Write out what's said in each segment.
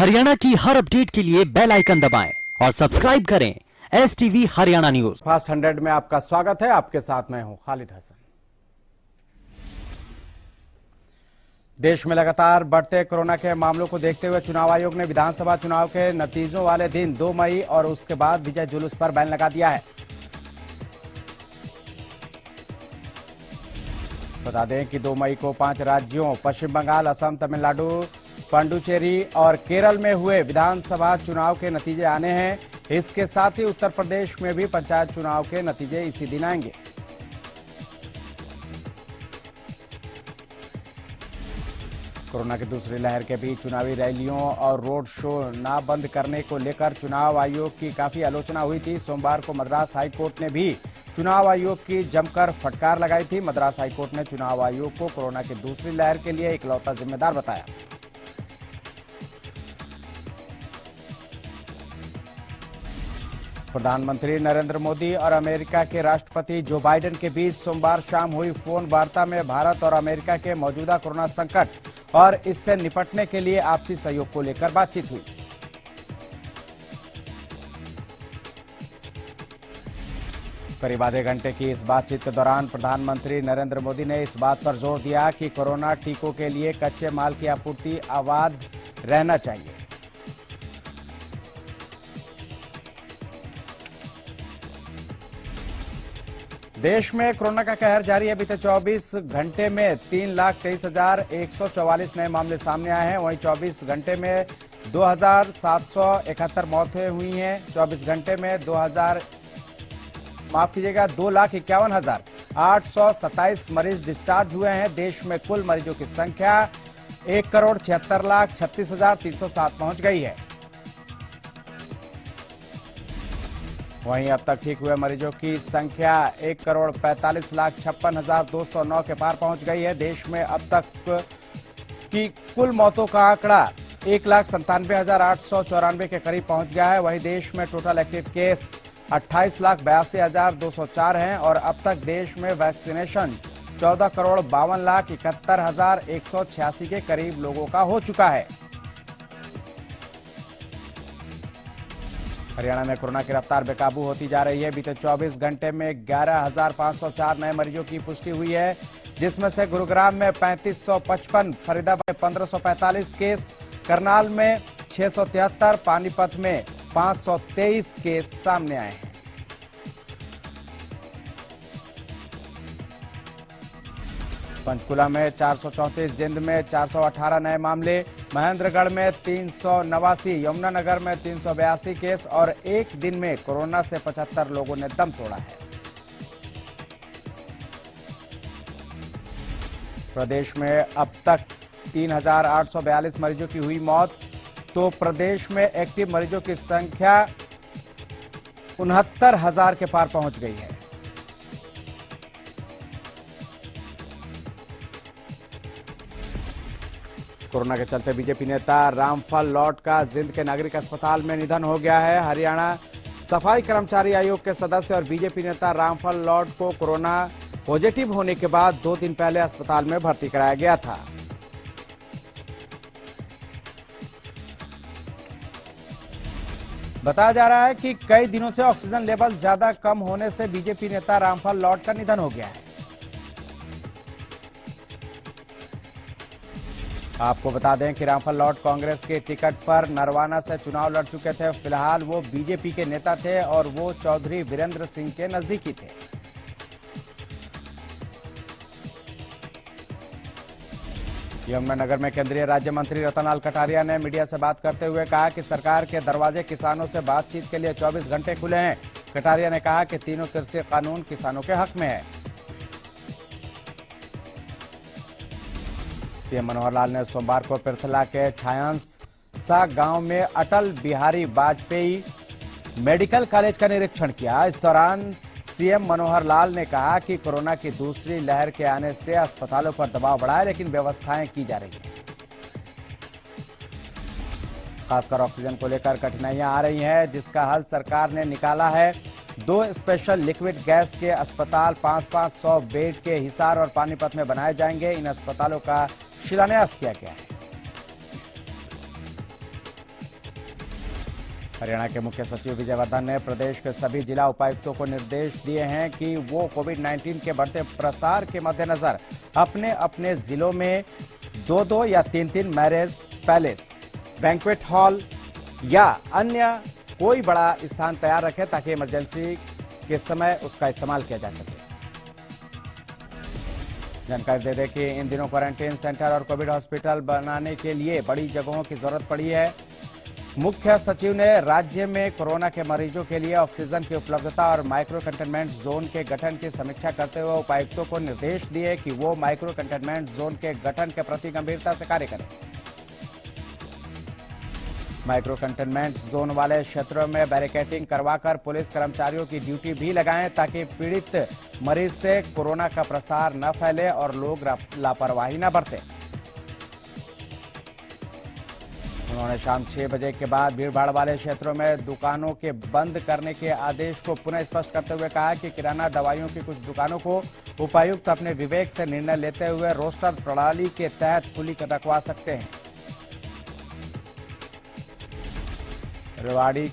हरियाणा की हर अपडेट के लिए बेल आइकन दबाएं और सब्सक्राइब करें STV हरियाणा न्यूज। फास्ट 100 में आपका स्वागत है। आपके साथ मैं हूं खालिद हसन। देश में लगातार बढ़ते कोरोना के मामलों को देखते हुए चुनाव आयोग ने विधानसभा चुनाव के नतीजों वाले दिन 2 मई और उसके बाद विजय जुलूस पर बैन लगा दिया है। बता दें कि 2 मई को 5 राज्यों पश्चिम बंगाल, असम, तमिलनाडु, पुडुचेरी और केरल में हुए विधानसभा चुनाव के नतीजे आने हैं। इसके साथ ही उत्तर प्रदेश में भी पंचायत चुनाव के नतीजे इसी दिन आएंगे। कोरोना की दूसरी लहर के बीच चुनावी रैलियों और रोड शो न बंद करने को लेकर चुनाव आयोग की काफी आलोचना हुई थी। सोमवार को मद्रास हाईकोर्ट ने भी चुनाव आयोग की जमकर फटकार लगाई थी। मद्रास हाईकोर्ट ने चुनाव आयोग को कोरोना की दूसरी लहर के लिए इकलौता जिम्मेदार बताया। प्रधानमंत्री नरेंद्र मोदी और अमेरिका के राष्ट्रपति जो बाइडेन के बीच सोमवार शाम हुई फोन वार्ता में भारत और अमेरिका के मौजूदा कोरोना संकट और इससे निपटने के लिए आपसी सहयोग को लेकर बातचीत हुई। करीब आधे घंटे की इस बातचीत के दौरान प्रधानमंत्री नरेंद्र मोदी ने इस बात पर जोर दिया कि कोरोना टीकों के लिए कच्चे माल की आपूर्ति अबाध रहना चाहिए। देश में कोरोना का कहर जारी है। बीते 24 घंटे में 3,23,144 नए मामले सामने आए हैं। वहीं 24 घंटे में 2,771 मौतें हुई हैं। 24 घंटे में 2,51,827 मरीज डिस्चार्ज हुए हैं। देश में कुल मरीजों की संख्या 1,76,36,307 पहुंच गई है। वहीं अब तक ठीक हुए मरीजों की संख्या 1,45,56,209 के पार पहुंच गई है। देश में अब तक की कुल मौतों का आंकड़ा 1,97,894 के करीब पहुंच गया है। वहीं देश में टोटल एक्टिव केस 28,82,204 हैं और अब तक देश में वैक्सीनेशन 14,52,71,186 के करीब लोगों का हो चुका है। हरियाणा में कोरोना की रफ्तार बेकाबू होती जा रही है। बीते 24 घंटे में 11,504 नए मरीजों की पुष्टि हुई है, जिसमें से गुरुग्राम में 3,555, फरीदाबाद में 1,545 केस, करनाल में 673, पानीपत में 523 केस सामने आए हैं। पंचकुला में 434, जिंद में 418 नए मामले, महेंद्रगढ़ में 389, यमुनानगर में 382 केस और एक दिन में कोरोना से 75 लोगों ने दम तोड़ा है। प्रदेश में अब तक 3,842 मरीजों की हुई मौत, तो प्रदेश में एक्टिव मरीजों की संख्या 69,000 के पार पहुंच गई है। कोरोना के चलते बीजेपी नेता रामफल लॉट का जिंद के नागरिक अस्पताल में निधन हो गया है। हरियाणा सफाई कर्मचारी आयोग के सदस्य और बीजेपी नेता रामफल लॉट को कोरोना पॉजिटिव होने के बाद 2 दिन पहले अस्पताल में भर्ती कराया गया था। बताया जा रहा है कि कई दिनों से ऑक्सीजन लेवल ज्यादा कम होने से बीजेपी नेता रामफल लॉट का निधन हो गया है। आपको बता दें कि रामफल लॉट कांग्रेस के टिकट पर नरवाना से चुनाव लड़ चुके थे। फिलहाल वो बीजेपी के नेता थे और वो चौधरी वीरेंद्र सिंह के नजदीकी थे। यमुनानगर में केंद्रीय राज्य मंत्री रतनलाल कटारिया ने मीडिया से बात करते हुए कहा कि सरकार के दरवाजे किसानों से बातचीत के लिए 24 घंटे खुले हैं। कटारिया ने कहा कि तीनों कृषि कानून किसानों के हक में है। सीएम मनोहर लाल ने सोमवार को पिरथला के छायांसा गांव में अटल बिहारी वाजपेयी मेडिकल कॉलेज का निरीक्षण किया। इस दौरान सीएम मनोहर लाल ने कहा कि कोरोना की दूसरी लहर के आने से अस्पतालों पर दबाव बढ़ा है, लेकिन व्यवस्थाएं की जा रही हैं। खासकर ऑक्सीजन को लेकर कठिनाइयां आ रही हैं, जिसका हल सरकार ने निकाला है। 2 स्पेशल लिक्विड गैस के अस्पताल 500 बेड के हिसार और पानीपत में बनाए जाएंगे। इन अस्पतालों का शिलान्यास किया गया है। हरियाणा के मुख्य सचिव विजय वर्धन ने प्रदेश के सभी जिला उपायुक्तों को निर्देश दिए हैं कि वो कोविड-19 के बढ़ते प्रसार के मद्देनजर अपने अपने जिलों में 2-2 या 3-3 मैरिज पैलेस, बैंक्वेट हॉल या अन्य कोई बड़ा स्थान तैयार रखें ताकि इमरजेंसी के समय उसका इस्तेमाल किया जा सके। जानकारी दे दें कि इन दिनों क्वारंटीन सेंटर और कोविड हॉस्पिटल बनाने के लिए बड़ी जगहों की जरूरत पड़ी है। मुख्य सचिव ने राज्य में कोरोना के मरीजों के लिए ऑक्सीजन की उपलब्धता और माइक्रो कंटेनमेंट जोन के गठन की समीक्षा करते हुए उपायुक्तों को निर्देश दिए कि वो माइक्रो कंटेनमेंट जोन के गठन के प्रति गंभीरता से कार्य करें। माइक्रो कंटेनमेंट जोन वाले क्षेत्रों में बैरिकेडिंग करवाकर पुलिस कर्मचारियों की ड्यूटी भी लगाएं ताकि पीड़ित मरीज से कोरोना का प्रसार न फैले और लोग लापरवाही न बरतें। उन्होंने शाम 6 बजे के बाद भीड़भाड़ वाले क्षेत्रों में दुकानों के बंद करने के आदेश को पुनः स्पष्ट करते हुए कहा कि किराना दवाइयों की कुछ दुकानों को उपायुक्त अपने विवेक से निर्णय लेते हुए रोस्टर प्रणाली के तहत खुली रखवा सकते हैं। रेवाड़ी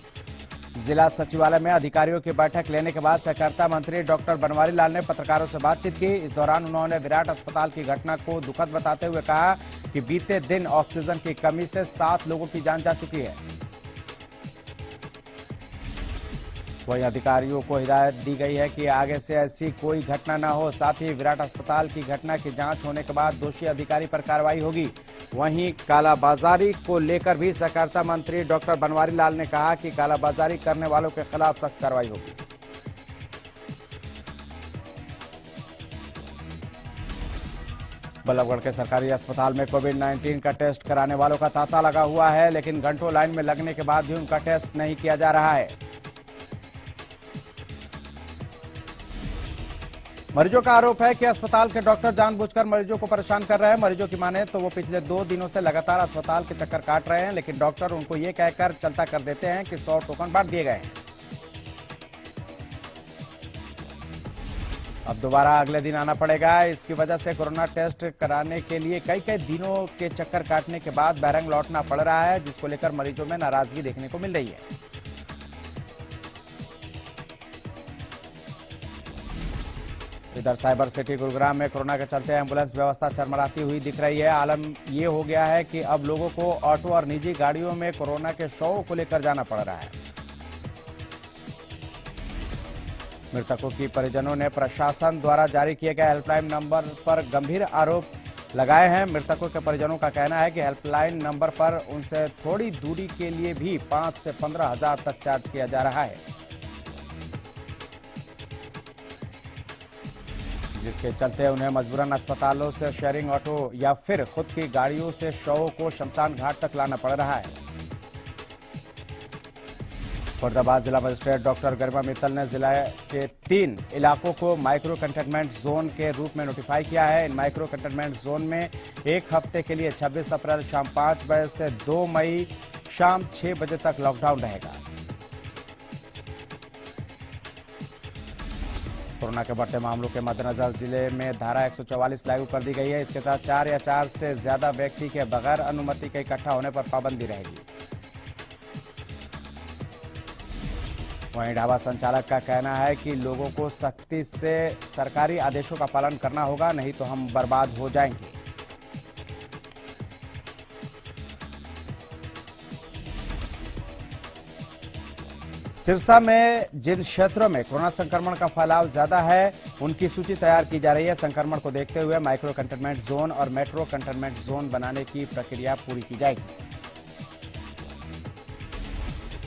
जिला सचिवालय में अधिकारियों की बैठक लेने के बाद सहकारिता मंत्री डॉक्टर बनवारी लाल ने पत्रकारों से बातचीत की। इस दौरान उन्होंने विराट अस्पताल की घटना को दुखद बताते हुए कहा कि बीते दिन ऑक्सीजन की कमी से 7 लोगों की जान जा चुकी है। वहीं अधिकारियों को हिदायत दी गई है कि आगे से ऐसी कोई घटना न हो। साथ ही विराट अस्पताल की घटना की जांच होने के बाद दोषी अधिकारी पर कार्रवाई होगी। वहीं कालाबाजारी को लेकर भी सहकारिता मंत्री डॉक्टर बनवारी लाल ने कहा कि कालाबाजारी करने वालों के खिलाफ सख्त कार्रवाई होगी। बल्लभगढ़ के सरकारी अस्पताल में कोविड-19 का टेस्ट कराने वालों का तांता लगा हुआ है, लेकिन घंटों लाइन में लगने के बाद भी उनका टेस्ट नहीं किया जा रहा है। मरीजों का आरोप है कि अस्पताल के डॉक्टर जानबूझकर मरीजों को परेशान कर रहे हैं। मरीजों की माने तो वो पिछले 2 दिनों से लगातार अस्पताल के चक्कर काट रहे हैं, लेकिन डॉक्टर उनको ये कहकर चलता कर देते हैं कि 100 टोकन बांट दिए गए हैं। अब दोबारा अगले दिन आना पड़ेगा। इसकी वजह से कोरोना टेस्ट कराने के लिए कई दिनों के चक्कर काटने के बाद बैरंग लौटना पड़ रहा है, जिसको लेकर मरीजों में नाराजगी देखने को मिल रही है। इधर साइबर सिटी गुरुग्राम में कोरोना के चलते एम्बुलेंस व्यवस्था चरमराती हुई दिख रही है। आलम ये हो गया है कि अब लोगों को ऑटो और निजी गाड़ियों में कोरोना के शवों को लेकर जाना पड़ रहा है। मृतकों की परिजनों ने प्रशासन द्वारा जारी किए गए हेल्पलाइन नंबर पर गंभीर आरोप लगाए हैं। मृतकों के परिजनों का कहना है कि हेल्पलाइन नंबर पर उनसे थोड़ी दूरी के लिए भी 5 से 15 हजार तक चार्ज किया जा रहा है, जिसके चलते उन्हें मजबूरन अस्पतालों से शेयरिंग ऑटो या फिर खुद की गाड़ियों से शवों को शमशान घाट तक लाना पड़ रहा है। फरीदाबाद जिला मजिस्ट्रेट डॉक्टर गरिमा मित्तल ने जिला के 3 इलाकों को माइक्रो कंटेनमेंट जोन के रूप में नोटिफाई किया है। इन माइक्रो कंटेनमेंट जोन में 1 हफ्ते के लिए 26 अप्रैल शाम 5 बजे से 2 मई शाम 6 बजे तक लॉकडाउन रहेगा। कोरोना के बढ़ते मामलों के मद्देनजर जिले में धारा 144 लागू कर दी गई है। इसके तहत 4 या 4 से ज्यादा व्यक्ति के बगैर अनुमति के इकट्ठा होने पर पाबंदी रहेगी। वहीं ढाबा संचालक का कहना है कि लोगों को सख्ती से सरकारी आदेशों का पालन करना होगा, नहीं तो हम बर्बाद हो जाएंगे। सिरसा में जिन क्षेत्रों में कोरोना संक्रमण का फैलाव ज्यादा है, उनकी सूची तैयार की जा रही है। संक्रमण को देखते हुए माइक्रो कंटेनमेंट जोन और मेट्रो कंटेनमेंट जोन बनाने की प्रक्रिया पूरी की जाएगी।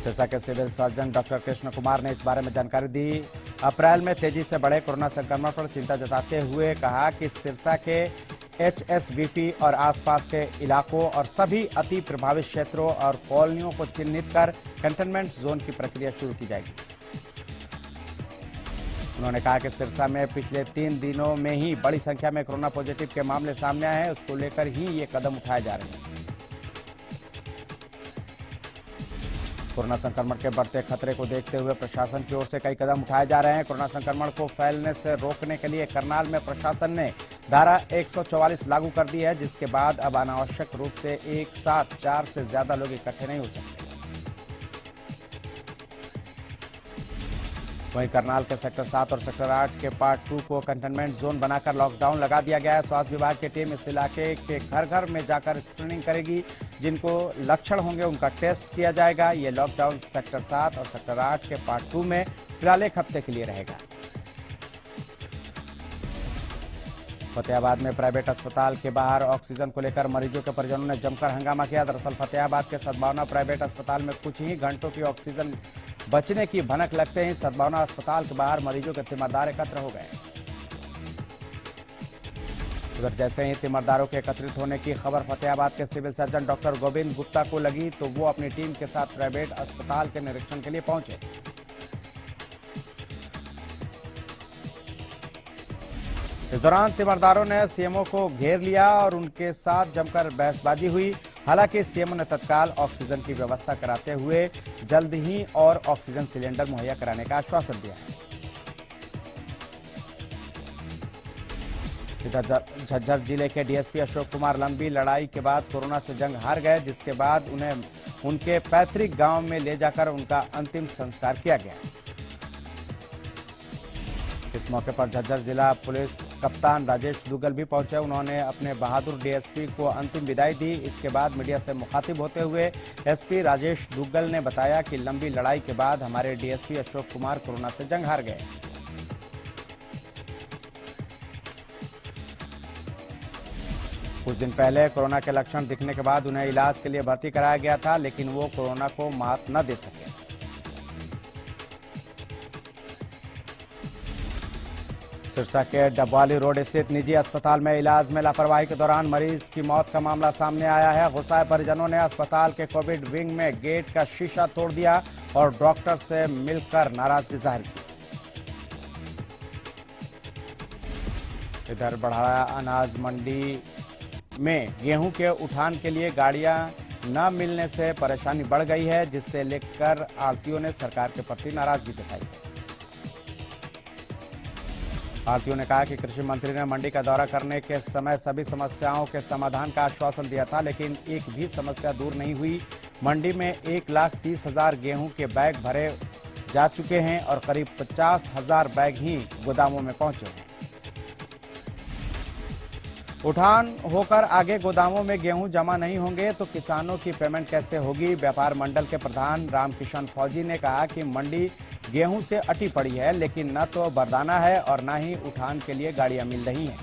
सिरसा के civil surgeon doctor Krishan Kumar ने इस बारे में जानकारी दी। अप्रैल में तेजी से बढ़े कोरोना संक्रमण पर चिंता जताते हुए कहा कि सिरसा के एचएसवीपी और आसपास के इलाकों और सभी अति प्रभावित क्षेत्रों और कॉलोनियों को चिन्हित कर कंटेनमेंट जोन की प्रक्रिया शुरू की जाएगी। उन्होंने कहा कि सिरसा में पिछले 3 दिनों में ही बड़ी संख्या में कोरोना पॉजिटिव के मामले सामने आए हैं, उसको लेकर ही ये कदम उठाए जा रहे हैं। कोरोना संक्रमण के बढ़ते खतरे को देखते हुए प्रशासन की ओर से कई कदम उठाए जा रहे हैं। कोरोना संक्रमण को फैलने से रोकने के लिए करनाल में प्रशासन ने धारा 144 लागू कर दी है, जिसके बाद अब अनावश्यक रूप से एक साथ 4 से ज्यादा लोग इकट्ठे नहीं हो सकते। वहीं करनाल के सेक्टर 7 और सेक्टर 8 के पार्ट 2 को कंटेनमेंट जोन बनाकर लॉकडाउन लगा दिया गया है। स्वास्थ्य विभाग की टीम इस इलाके के घर घर में जाकर स्क्रीनिंग करेगी। जिनको लक्षण होंगे उनका टेस्ट किया जाएगा। ये लॉकडाउन सेक्टर 7 और सेक्टर 8 के पार्ट 2 में फिलहाल 1 हफ्ते के लिए रहेगा। फतेहाबाद में प्राइवेट अस्पताल के बाहर ऑक्सीजन को लेकर मरीजों के परिजनों ने जमकर हंगामा किया। दरअसल फतेहाबाद के सद्भावना प्राइवेट अस्पताल में कुछ ही घंटों की ऑक्सीजन बचने की भनक लगते ही सद्भावना अस्पताल के बाहर मरीजों के तीमारदार एकत्र हो गए। उधर जैसे ही तीमारदारों के एकत्रित होने की खबर फतेहाबाद के civil surgeon doctor Govind Gupta को लगी तो वो अपनी टीम के साथ प्राइवेट अस्पताल के निरीक्षण के लिए पहुंचे। इस दौरान तीमारदारों ने सीएमओ को घेर लिया और उनके साथ जमकर बहसबाजी हुई। हालांकि सीएमओ ने तत्काल ऑक्सीजन की व्यवस्था कराते हुए जल्द ही और ऑक्सीजन सिलेंडर मुहैया कराने का आश्वासन दिया है। इधर झज्जर जिले के डीएसपी अशोक कुमार लंबी लड़ाई के बाद कोरोना से जंग हार गए, जिसके बाद उन्हें उनके पैतृक गांव में ले जाकर उनका अंतिम संस्कार किया गया। इस मौके पर झज्जर जिला पुलिस कप्तान राजेश दुग्गल भी पहुंचे। उन्होंने अपने बहादुर डीएसपी को अंतिम विदाई दी। इसके बाद मीडिया से मुखातिब होते हुए एसपी राजेश दुग्गल ने बताया कि लंबी लड़ाई के बाद हमारे डीएसपी अशोक कुमार कोरोना से जंग हार गए। कुछ दिन पहले कोरोना के लक्षण दिखने के बाद उन्हें इलाज के लिए भर्ती कराया गया था, लेकिन वो कोरोना को मात न दे सके। सिरसा के डबवाली रोड स्थित निजी अस्पताल में इलाज में लापरवाही के दौरान मरीज की मौत का मामला सामने आया है। गुस्साए परिजनों ने अस्पताल के कोविड विंग में गेट का शीशा तोड़ दिया और डॉक्टर से मिलकर नाराजगी जाहिर की। इधर बढ़ाया अनाज मंडी में गेहूं के उठान के लिए गाड़ियां न मिलने से परेशानी बढ़ गई है, जिससे लेकर आढ़तियों ने सरकार के प्रति नाराजगी जताई। आढ़तियों ने कहा कि कृषि मंत्री ने मंडी का दौरा करने के समय सभी समस्याओं के समाधान का आश्वासन दिया था, लेकिन एक भी समस्या दूर नहीं हुई। मंडी में 1,30,000 गेहूं के बैग भरे जा चुके हैं और करीब 50,000 बैग ही गोदामों में पहुंचे हैं। उठान होकर आगे गोदामों में गेहूं जमा नहीं होंगे तो किसानों की पेमेंट कैसे होगी। व्यापार मंडल के प्रधान रामकिशन फौजी ने कहा कि मंडी गेहूं से अटी पड़ी है, लेकिन न तो बरदाना है और न ही उठान के लिए गाड़ियां मिल रही हैं।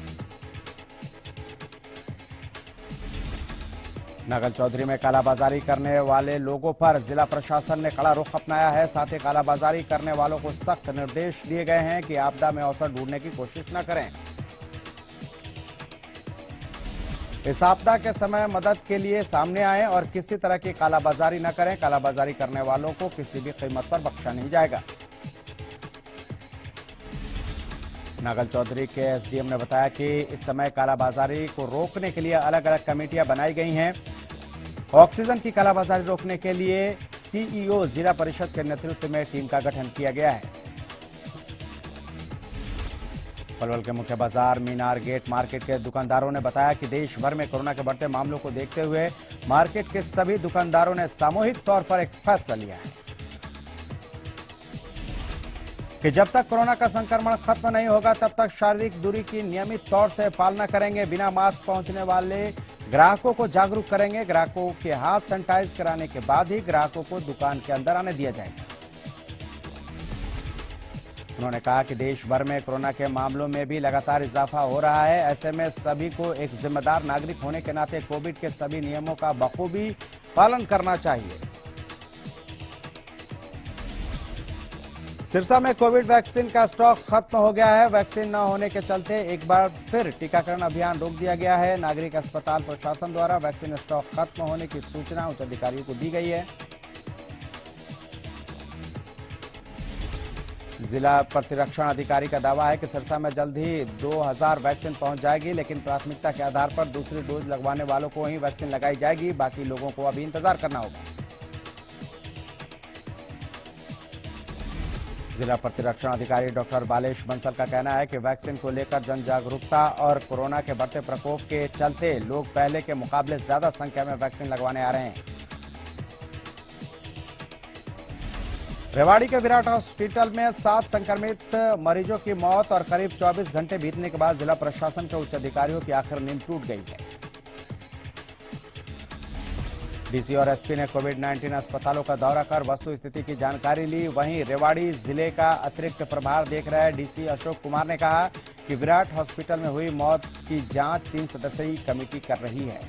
नगल चौधरी में कालाबाजारी करने वाले लोगों पर जिला प्रशासन ने कड़ा रुख अपनाया है। साथ ही कालाबाजारी करने वालों को सख्त निर्देश दिए गए हैं कि आपदा में अवसर ढूंढने की कोशिश न करें। इस आपदा के समय मदद के लिए सामने आए और किसी तरह की कालाबाजारी न करें। कालाबाजारी करने वालों को किसी भी कीमत पर बख्शा नहीं जाएगा। नागल चौधरी के एसडीएम ने बताया कि इस समय कालाबाजारी को रोकने के लिए अलग अलग कमेटियां बनाई गई हैं। ऑक्सीजन की कालाबाजारी रोकने के लिए सीईओ जिला परिषद के नेतृत्व में टीम का गठन किया गया है। पलवल के मुख्य बाजार मीनार गेट मार्केट के दुकानदारों ने बताया कि देश भर में कोरोना के बढ़ते मामलों को देखते हुए मार्केट के सभी दुकानदारों ने सामूहिक तौर पर एक फैसला लिया है कि जब तक कोरोना का संक्रमण खत्म नहीं होगा तब तक शारीरिक दूरी की नियमित तौर से पालना करेंगे। बिना मास्क पहुंचने वाले ग्राहकों को जागरूक करेंगे। ग्राहकों के हाथ सैनिटाइज कराने के बाद ही ग्राहकों को दुकान के अंदर आने दिया जाएगा। उन्होंने कहा कि देश भर में कोरोना के मामलों में भी लगातार इजाफा हो रहा है। ऐसे में सभी को एक जिम्मेदार नागरिक होने के नाते कोविड के सभी नियमों का बखूबी पालन करना चाहिए। सिरसा में कोविड वैक्सीन का स्टॉक खत्म हो गया है। वैक्सीन न होने के चलते एक बार फिर टीकाकरण अभियान रोक दिया गया है। नागरिक अस्पताल प्रशासन द्वारा वैक्सीन स्टॉक खत्म होने की सूचना उच्च अधिकारियों को दी गई है। जिला प्रतिरक्षण अधिकारी का दावा है कि सिरसा में जल्द ही 2000 वैक्सीन पहुंच जाएगी, लेकिन प्राथमिकता के आधार पर दूसरी डोज लगवाने वालों को ही वैक्सीन लगाई जाएगी। बाकी लोगों को अभी इंतजार करना होगा। जिला प्रतिरक्षण अधिकारी डॉक्टर बालेश बंसल का कहना है कि वैक्सीन को लेकर जन जागरूकता और कोरोना के बढ़ते प्रकोप के चलते लोग पहले के मुकाबले ज्यादा संख्या में वैक्सीन लगवाने आ रहे हैं। रेवाड़ी के विराट हॉस्पिटल में 7 संक्रमित मरीजों की मौत और करीब 24 घंटे बीतने के बाद जिला प्रशासन के उच्च अधिकारियों की आखिर नींद टूट गई है। डीसी और एसपी ने कोविड-19 अस्पतालों का दौरा कर वस्तु स्थिति की जानकारी ली। वहीं रेवाड़ी जिले का अतिरिक्त प्रभार देख रहे डीसी अशोक कुमार ने कहा कि विराट हॉस्पिटल में हुई मौत की जांच 3 सदस्यीय कमेटी कर रही है।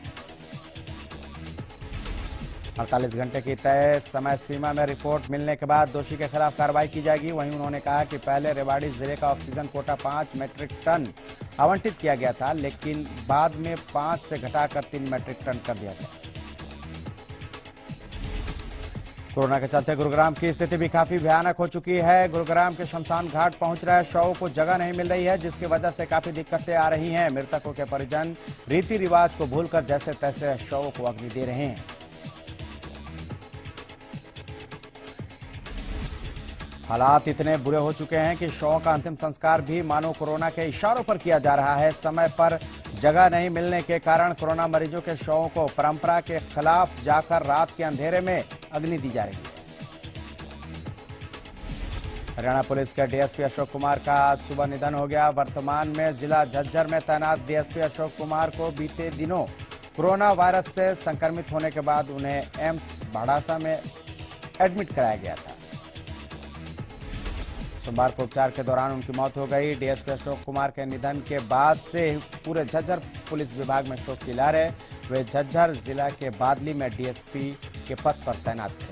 48 घंटे की तय समय सीमा में रिपोर्ट मिलने के बाद दोषी के खिलाफ कार्रवाई की जाएगी। वहीं उन्होंने कहा कि पहले रेवाड़ी जिले का ऑक्सीजन कोटा 5 मीट्रिक टन आवंटित किया गया था, लेकिन बाद में 5 से घटाकर 3 मीट्रिक टन कर दिया गया। कोरोना के चलते गुरुग्राम की स्थिति भी काफी भयानक हो चुकी है। गुरुग्राम के शमशान घाट पहुंच रहे शवों को जगह नहीं मिल रही है, जिसकी वजह से काफी दिक्कतें आ रही हैं। मृतकों के परिजन रीति रिवाज को भूलकर जैसे तैसे शवों को अग्नि दे रहे हैं। हालात इतने बुरे हो चुके हैं कि शवों का अंतिम संस्कार भी मानो कोरोना के इशारों पर किया जा रहा है। समय पर जगह नहीं मिलने के कारण कोरोना मरीजों के शवों को परंपरा के खिलाफ जाकर रात के अंधेरे में अग्नि दी जा रही है। हरियाणा पुलिस के डीएसपी अशोक कुमार का आज सुबह निधन हो गया। वर्तमान में जिला झज्जर में तैनात डीएसपी अशोक कुमार को बीते दिनों कोरोना वायरस से संक्रमित होने के बाद उन्हें एम्स भाड़ासा में एडमिट कराया गया था। सोमवार को उपचार के दौरान उनकी मौत हो गई। डीएसपी अशोक कुमार के निधन के बाद से पूरे झज्जर पुलिस विभाग में शोक की लहर है। वे झज्जर जिला के बादली में डीएसपी के पद पर तैनात थे।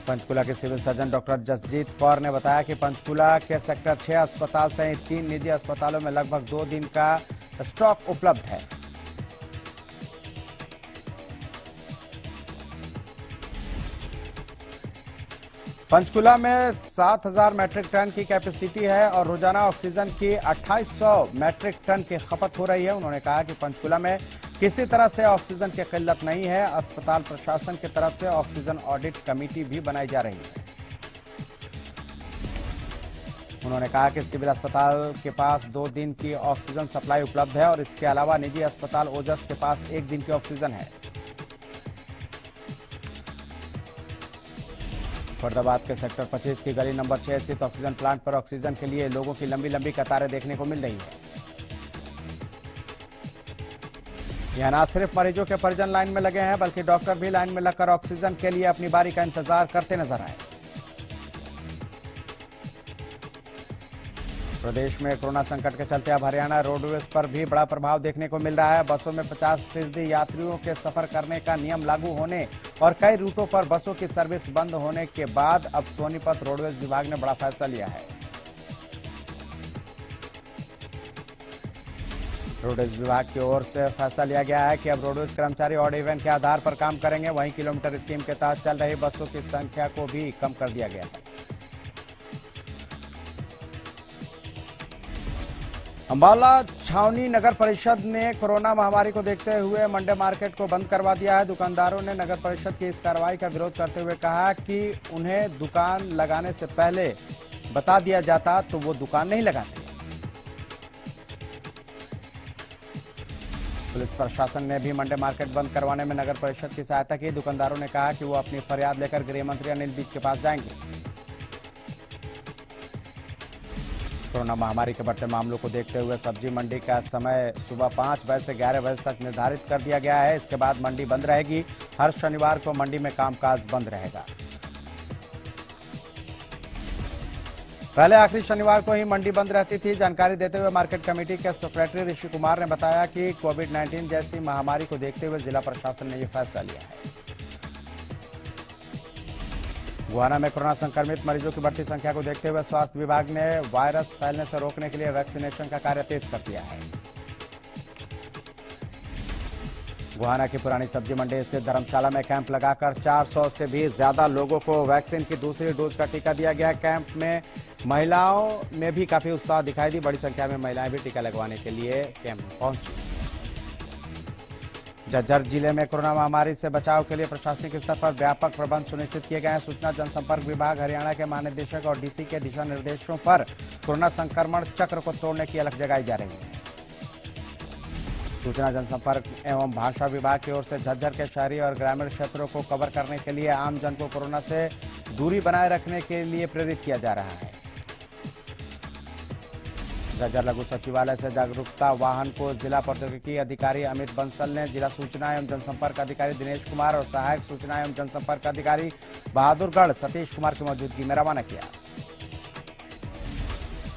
पंचकुला के civil surgeon doctor Jasjeet Kaur ने बताया कि पंचकुला के सेक्टर 6 अस्पताल सहित 3 निजी अस्पतालों में लगभग 2 दिन का स्टॉक उपलब्ध है। पंचकुला में 7000 मैट्रिक टन की कैपेसिटी है और रोजाना ऑक्सीजन की 2800 मैट्रिक टन की खपत हो रही है। उन्होंने कहा कि पंचकुला में किसी तरह से ऑक्सीजन की किल्लत नहीं है। अस्पताल प्रशासन की तरफ से ऑक्सीजन ऑडिट कमेटी भी बनाई जा रही है। उन्होंने कहा कि सिविल अस्पताल के पास 2 दिन की ऑक्सीजन सप्लाई उपलब्ध है और इसके अलावा निजी अस्पताल ओजस के पास 1 दिन की ऑक्सीजन है। फरीदाबाद के सेक्टर 25 की गली नंबर 6 स्थित ऑक्सीजन प्लांट पर ऑक्सीजन के लिए लोगों की लंबी लंबी कतारें देखने को मिल रही है। यहां न सिर्फ मरीजों के परिजन लाइन में लगे हैं, बल्कि डॉक्टर भी लाइन में लगकर ऑक्सीजन के लिए अपनी बारी का इंतजार करते नजर आए। प्रदेश में कोरोना संकट के चलते अब हरियाणा रोडवेज पर भी बड़ा प्रभाव देखने को मिल रहा है। बसों में 50% यात्रियों के सफर करने का नियम लागू होने और कई रूटों पर बसों की सर्विस बंद होने के बाद अब सोनीपत रोडवेज विभाग ने बड़ा फैसला लिया है। रोडवेज विभाग की ओर से फैसला लिया गया है कि अब रोडवेज कर्मचारी ऑड इवन के आधार पर काम करेंगे। वहीं किलोमीटर स्कीम के तहत चल रही बसों की संख्या को भी कम कर दिया गया है। अंबाला छावनी नगर परिषद ने कोरोना महामारी को देखते हुए मंडे मार्केट को बंद करवा दिया है। दुकानदारों ने नगर परिषद की इस कार्रवाई का विरोध करते हुए कहा कि उन्हें दुकान लगाने से पहले बता दिया जाता तो वो दुकान नहीं लगाते। पुलिस प्रशासन ने भी मंडे मार्केट बंद करवाने में नगर परिषद की सहायता की। दुकानदारों ने कहा कि वो अपनी फरियाद लेकर गृह मंत्री अनिल विज के पास जाएंगे। कोरोना महामारी के बढ़ते मामलों को देखते हुए सब्जी मंडी का समय सुबह 5 बजे से 11 बजे तक निर्धारित कर दिया गया है। इसके बाद मंडी बंद रहेगी। हर शनिवार को मंडी में कामकाज बंद रहेगा। पहले आखिरी शनिवार को ही मंडी बंद रहती थी। जानकारी देते हुए मार्केट कमेटी के सेक्रेटरी ऋषि कुमार ने बताया कि कोविड-19 जैसी महामारी को देखते हुए जिला प्रशासन ने यह फैसला लिया है। गुहाना में कोरोना संक्रमित मरीजों की बढ़ती संख्या को देखते हुए स्वास्थ्य विभाग ने वायरस फैलने से रोकने के लिए वैक्सीनेशन का कार्य तेज कर दिया है। गुहाना की पुरानी सब्जी मंडी स्थित धर्मशाला में कैंप लगाकर 400 से भी ज्यादा लोगों को वैक्सीन की दूसरी डोज का टीका दिया गया। कैंप में महिलाओं में भी काफी उत्साह दिखाई दी। बड़ी संख्या में महिलाएं भी टीका लगवाने के लिए कैंप में पहुंची। झज्जर जिले में कोरोना महामारी से बचाव के लिए प्रशासनिक स्तर पर व्यापक प्रबंध सुनिश्चित किए गए हैं। सूचना जनसंपर्क विभाग हरियाणा के महानिदेशक और डीसी के दिशा निर्देशों पर कोरोना संक्रमण चक्र को तोड़ने की अलख जगाई जा रही है। सूचना जनसंपर्क एवं भाषा विभाग की ओर से झज्जर के शहरी और ग्रामीण क्षेत्रों को कवर करने के लिए आम जन को कोरोना से दूरी बनाए रखने के लिए प्रेरित किया जा रहा है। झज्जर लघु सचिवालय से जागरूकता वाहन को जिला प्रौद्योगिकी अधिकारी अमित बंसल ने जिला सूचना एवं जनसंपर्क अधिकारी दिनेश कुमार और सहायक सूचना एवं जनसंपर्क अधिकारी बहादुरगढ़ सतीश कुमार की मौजूदगी में रवाना किया।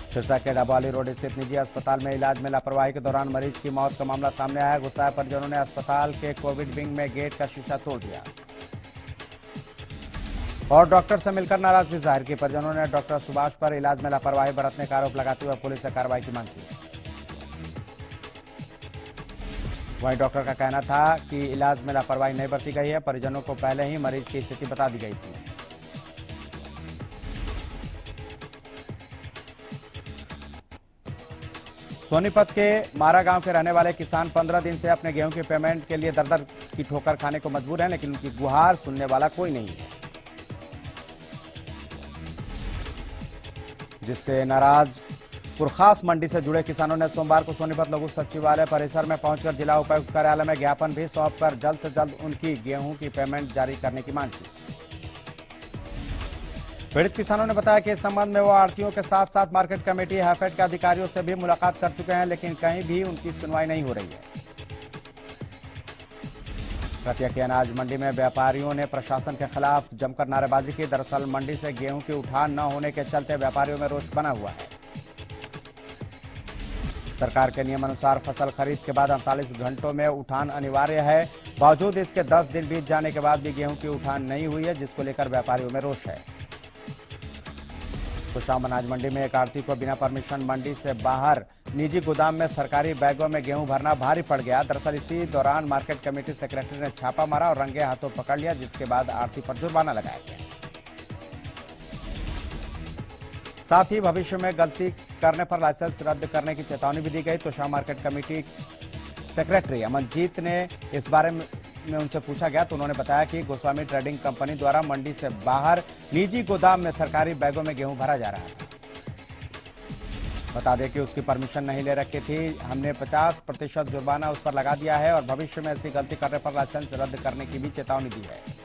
सिरसा के डबौली रोड स्थित निजी अस्पताल में इलाज में लापरवाही के दौरान मरीज की मौत का मामला सामने आया। गुस्साए परिजनों ने अस्पताल के कोविड विंग में गेट का शीशा तोड़ दिया और डॉक्टर से मिलकर नाराजगी जाहिर की। परिजनों ने डॉक्टर सुभाष पर इलाज में लापरवाही बरतने का आरोप लगाते हुए पुलिस से कार्रवाई की मांग की। वहीं डॉक्टर का कहना था कि इलाज में लापरवाही नहीं बरती गई है। परिजनों को पहले ही मरीज की स्थिति बता दी गई थी। सोनीपत के मारा गांव के रहने वाले किसान 15 दिन से अपने गेहूं की पेमेंट के लिए दर-दर की ठोकर खाने को मजबूर हैं, लेकिन उनकी गुहार सुनने वाला कोई नहीं है, जिससे नाराज पुरखास मंडी से जुड़े किसानों ने सोमवार को सोनीपत लघु सचिवालय परिसर में पहुंचकर जिला उपायुक्त कार्यालय में ज्ञापन भी सौंपकर जल्द से जल्द उनकी गेहूं की पेमेंट जारी करने की मांग की। पीड़ित किसानों ने बताया कि इस संबंध में वो आढ़तियों के साथ साथ मार्केट कमेटी हैफेड के अधिकारियों से भी मुलाकात कर चुके हैं, लेकिन कहीं भी उनकी सुनवाई नहीं हो रही है। प्रत्येक अनाज मंडी में व्यापारियों ने प्रशासन के खिलाफ जमकर नारेबाजी की। दरअसल मंडी से गेहूं की उठान न होने के चलते व्यापारियों में रोष बना हुआ है। सरकार के नियमानुसार फसल खरीद के बाद 48 घंटों में उठान अनिवार्य है। बावजूद इसके 10 दिन बीत जाने के बाद भी गेहूं की उठान नहीं हुई है, जिसको लेकर व्यापारियों में रोष है। खुशाम अनाज मंडी में एक आढ़ती को बिना परमिशन मंडी से बाहर निजी गोदाम में सरकारी बैगों में गेहूं भरना भारी पड़ गया। दरअसल इसी दौरान मार्केट कमेटी सेक्रेटरी ने छापा मारा और रंगे हाथों पकड़ लिया, जिसके बाद आढ़ती पर जुर्माना लगाया गया। साथ ही भविष्य में गलती करने पर लाइसेंस रद्द करने की चेतावनी भी दी गई। Tosham market committee secretary Amanjeet ने इस बारे में उनसे पूछा गया तो उन्होंने बताया कि गोस्वामी ट्रेडिंग कंपनी द्वारा मंडी से बाहर निजी गोदाम में सरकारी बैगों में गेहूं भरा जा रहा था। बता दें कि उसकी परमिशन नहीं ले रखी थी। हमने 50% जुर्माना उस पर लगा दिया है और भविष्य में ऐसी गलती करने पर लाइसेंस रद्द करने की भी चेतावनी दी है।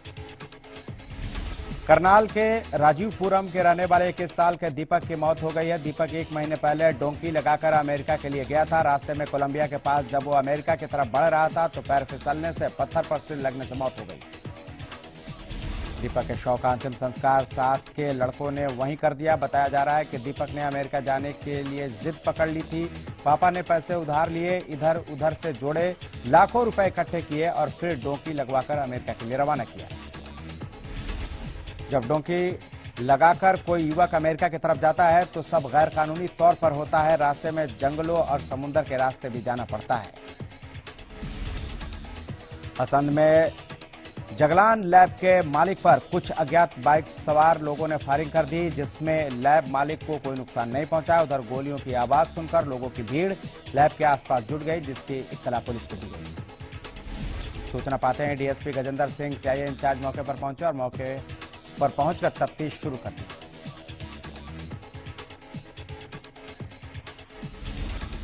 करनाल के राजीवपुरम के रहने वाले 21 साल के दीपक की मौत हो गई है। दीपक 1 महीने पहले डोंकी लगाकर अमेरिका के लिए गया था। रास्ते में कोलंबिया के पास जब वो अमेरिका की तरफ बढ़ रहा था तो पैर फिसलने से पत्थर पर सिर लगने से मौत हो गई। दीपक के शव का अंतिम संस्कार साथ के लड़कों ने वहीं कर दिया। बताया जा रहा है कि दीपक ने अमेरिका जाने के लिए जिद पकड़ ली थी। पापा ने पैसे उधार लिए, इधर उधर से जोड़े, लाखों रुपए इकट्ठे किए और फिर डोंकी लगवाकर अमेरिका के लिए रवाना किया। जब डोंकी लगाकर कोई युवक अमेरिका की तरफ जाता है तो सब गैर कानूनी तौर पर होता है। रास्ते में जंगलों और समुद्र के रास्ते भी जाना पड़ता है। असंध में जगलान लैब के मालिक पर कुछ अज्ञात बाइक सवार लोगों ने फायरिंग कर दी, जिसमें लैब मालिक को कोई नुकसान नहीं पहुंचा। उधर गोलियों की आवाज सुनकर लोगों की भीड़ लैब के आसपास जुट गई, जिसकी इत्तला पुलिस को दी गई। सूचना पाते हैं DSP Gajendra Singh CIA incharge मौके पर पहुंचे और मौके पर पहुंचकर तफ्तीश शुरू कर दी।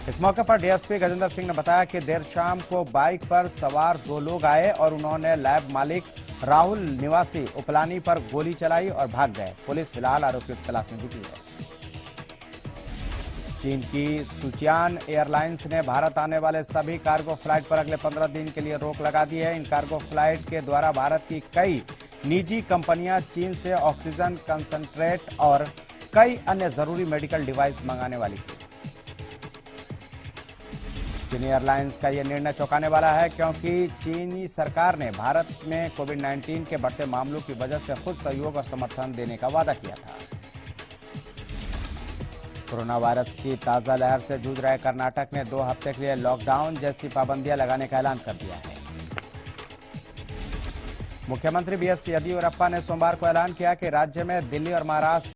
इस मौके पर डीएसपी गजेंद्र सिंह ने बताया कि देर शाम को बाइक पर सवार 2 लोग आए और उन्होंने लैब मालिक राहुल निवासी उपलानी पर गोली चलाई और भाग गए। पुलिस फिलहाल आरोपियों की तलाश में जुटी है। चीन की सुचियान एयरलाइंस ने भारत आने वाले सभी कार्गो फ्लाइट पर अगले 15 दिन के लिए रोक लगा दी है। इन कार्गो फ्लाइट के द्वारा भारत की कई निजी कंपनियां चीन से ऑक्सीजन कंसंट्रेट और कई अन्य जरूरी मेडिकल डिवाइस मंगाने वाली थी। चीनी एयरलाइंस का यह निर्णय चौंकाने वाला है, क्योंकि चीनी सरकार ने भारत में कोविड-19 के बढ़ते मामलों की वजह से खुद सहयोग और समर्थन देने का वादा किया था। कोरोना वायरस की ताजा लहर से जूझ रहे कर्नाटक ने 2 हफ्ते के लिए लॉकडाउन जैसी पाबंदियां लगाने का ऐलान कर दिया है। मुख्यमंत्री बीएस येदियुरप्पा ने सोमवार को ऐलान किया कि राज्य में दिल्ली और महाराष्ट्र